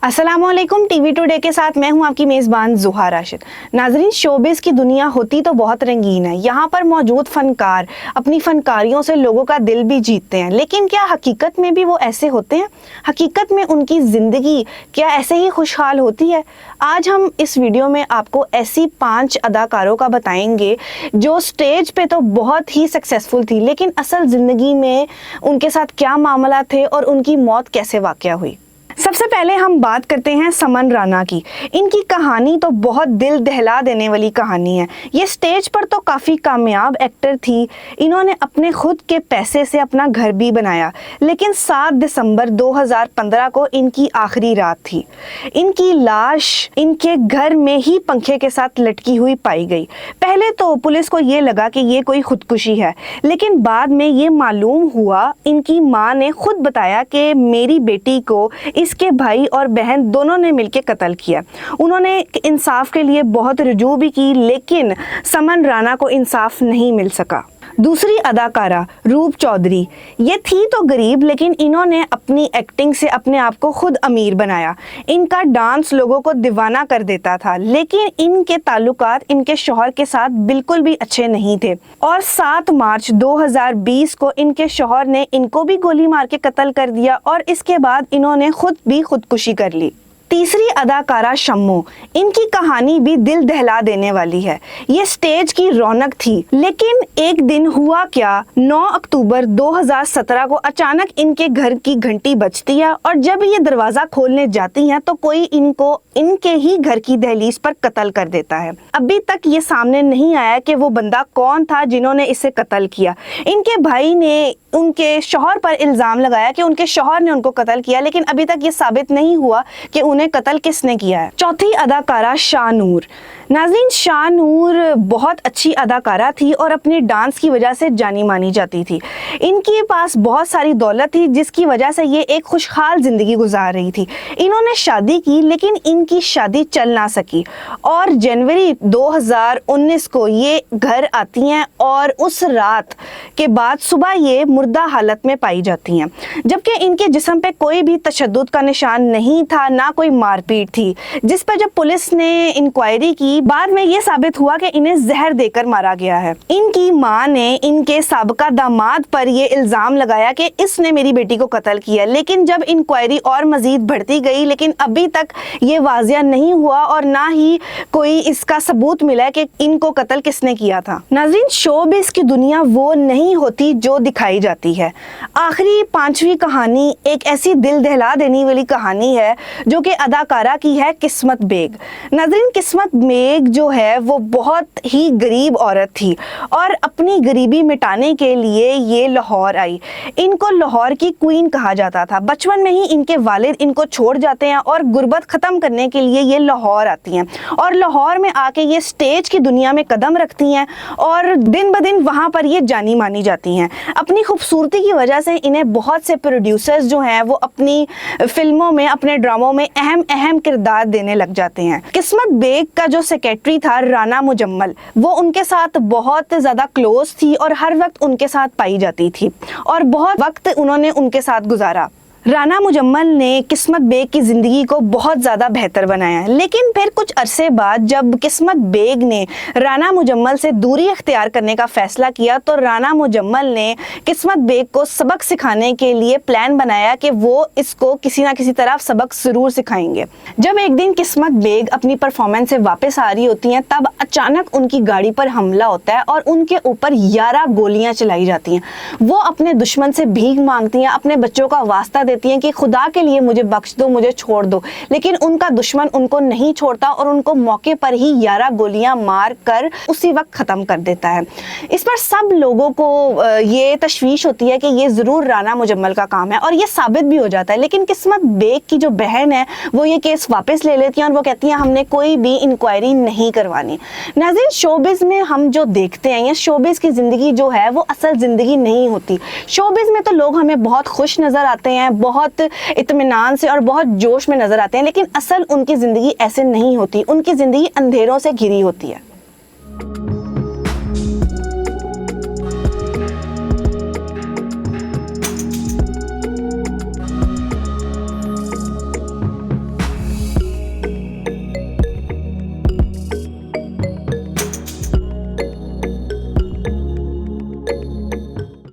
अस्सलामुअलैकुम। TV today के साथ मैं हूं आपकी मेज़बान ज़ुहा राशिद। नाज़रीन, शोबिज़ की दुनिया होती तो बहुत रंगीन है। यहाँ पर मौजूद फ़नकार अपनी फ़नकारियों से लोगों का दिल भी जीतते हैं, लेकिन क्या हकीकत में भी वो ऐसे होते हैं? हकीकत में उनकी ज़िंदगी क्या ऐसे ही खुशहाल होती है? आज हम इस वीडियो में आपको ऐसी 5 अदाकारों का बताएंगे जो स्टेज पे तो बहुत ही सक्सेसफुल थी, लेकिन असल ज़िंदगी में उनके साथ क्या मामला थे और उनकी मौत कैसे वाक़या हुई। सबसे पहले हम बात करते हैं समन राणा की। इनकी कहानी तो बहुत दिल दहला देने वाली कहानी है। ये स्टेज पर तो काफ़ी कामयाब एक्टर थी। इन्होंने अपने खुद के पैसे से अपना घर भी बनाया, लेकिन 7 दिसंबर 2015 को इनकी आखिरी रात थी। इनकी लाश इनके घर में ही पंखे के साथ लटकी हुई पाई गई। पहले तो पुलिस को ये लगा कि ये कोई खुदकुशी है, लेकिन बाद में ये मालूम हुआ, इनकी माँ ने खुद बताया कि मेरी बेटी को इसके भाई और बहन दोनों ने मिलकर कत्ल किया। उन्होंने इंसाफ के लिए बहुत रुजू भी की, लेकिन समन राणा को इंसाफ नहीं मिल सका। दूसरी अदाकारा रूप चौधरी, ये थी तो गरीब, लेकिन इन्होंने अपनी एक्टिंग से अपने आप को खुद अमीर बनाया। इनका डांस लोगों को दीवाना कर देता था, लेकिन इनके ताल्लुकात इनके शौहर के साथ बिल्कुल भी अच्छे नहीं थे और 7 मार्च 2020 को इनके शौहर ने इनको भी गोली मार के कत्ल कर दिया और इसके बाद इन्होंने खुद भी खुदकुशी कर ली। तीसरी अदाकारा शम्मू, इनकी कहानी भी दिल दहला देने वाली है। ये स्टेज की रौनक थी, लेकिन एक दिन हुआ क्या, 9 अक्टूबर 2017 को अचानक इनके घर की घंटी बजती है और जब ये दरवाजा खोलने जाती हैं तो कोई इनको इनके ही घर की दहलीज पर कत्ल कर देता है। अभी तक ये सामने नहीं आया कि वो बंदा कौन था जिन्होंने इसे कत्ल किया। इनके भाई ने उनके शौहर पर इल्ज़ाम लगाया कि उनके शौहर ने उनको कत्ल किया, लेकिन अभी तक ये साबित नहीं हुआ कि उन्हें कत्ल किसने किया है। चौथी अदाकारा शाहनूर। नाज़रीन, शाहनूर बहुत अच्छी अदाकारा थी और अपने डांस की वजह से जानी मानी जाती थी। इनके पास बहुत सारी दौलत थी, जिसकी वजह से ये एक खुशहाल ज़िंदगी गुजार रही थी। इन्होंने शादी की, लेकिन इनकी शादी चल ना सकी और जनवरी 2019 को ये घर आती हैं और उस रात के बाद सुबह ये मुर्दा हालत में पाई जाती हैं, जबकि इनके जिस्म पे कोई भी तशद्दुद का निशान नहीं था, ना कोई मारपीट थी। जिस पर जब पुलिस ने इंक्वायरी की, बाद में ये साबित हुआ कि इन्हें जहर देकर मारा गया है। इनकी मां ने इनके साबका दामाद पर ये इल्जाम लगाया कि इसने मेरी बेटी को कत्ल किया, लेकिन जब इंक्वायरी और मजीद बढ़ती गई, लेकिन अभी तक ये वाजिया नहीं हुआ और ना ही कोई इसका सबूत मिला कि इनको कत्ल किसने किया था। नाज़रीन, शोबिज़ की दुनिया वो नहीं होती जो दिखाई जाती है। आखिरी 5वीं कहानी एक ऐसी दिल दहला देने वाली कहानी है जो कि अदाकारा की है, किस्मत बेग। नाज़रीन, किस्मत बेग जो है वो बहुत ही गरीब औरत थी और अपनी गरीबी मिटाने के लिए ये लाहौर आई। इनको लाहौर की क्वीन कहा जाता था। बचपन में ही इनके वालिद इनको छोड़ जाते हैं और गुर्बत ख़त्म करने के लिए ये लाहौर आती हैं और लाहौर में आके ये स्टेज की दुनिया में कदम रखती हैं और दिन ब दिन वहाँ पर ये जानी मानी जाती हैं। अपनी खूबसूरती की वजह से इन्हें बहुत से प्रोड्यूसर्स जो हैं वो अपनी फिल्मों में, अपने ड्रामों में अहम किरदार देने लग जाते हैं। किस्मत बेग का जो सेक्रेटरी था राना मुजम्मल, वो उनके साथ बहुत ज़्यादा क्लोज थी और हर वक्त उनके साथ पाई जाती थी और बहुत वक्त उन्होंने उनके साथ गुजारा। राना मुजम्मल ने किस्मत बेग की ज़िंदगी को बहुत ज़्यादा बेहतर बनाया, लेकिन फिर कुछ अरसे बाद जब किस्मत बेग ने राना मुजम्मल से दूरी अख्तियार करने का फ़ैसला किया, तो राना मुजम्मल ने किस्मत बेग को सबक सिखाने के लिए प्लान बनाया कि वो इसको किसी ना किसी तरह सबक ज़रूर सिखाएंगे। जब एक दिन किस्मत बेग अपनी परफॉर्मेंस से वापस आ रही होती हैं, तब अचानक उनकी गाड़ी पर हमला होता है और उनके ऊपर 11 गोलियाँ चलाई जाती हैं। वो अपने दुश्मन से भीख मांगती हैं, अपने बच्चों का वास्ता देती हैं कि खुदा के लिए मुझे बख्श दो, मुझे छोड़ दो, लेकिन उनका दुश्मन उनको नहीं छोड़ता और उनको मौके पर ही 11 गोलियां मार कर उसी वक्त ख़त्म कर देता है। इस पर सब लोगों को ये तशवीश होती है कि ये ज़रूर राना मुजम्मल का काम है और ये साबित भी हो जाता है, लेकिन किस्मत बेग की जो बहन है वो ये केस वापस ले लेती हैं और वो कहती हैं हमने कोई भी इंक्वायरी नहीं करवानी। नाज़रीन, शोबिज़ में हम जो देखते हैं, ये शोबिज़ की ज़िंदगी जो है वो असल ज़िंदगी नहीं होती। शोबिज़ में तो लोग हमें बहुत खुश नज़र आते हैं, बहुत इत्मीनान से और बहुत जोश में नजर आते हैं, लेकिन असल उनकी जिंदगी ऐसे नहीं होती। उनकी जिंदगी अंधेरों से घिरी होती है।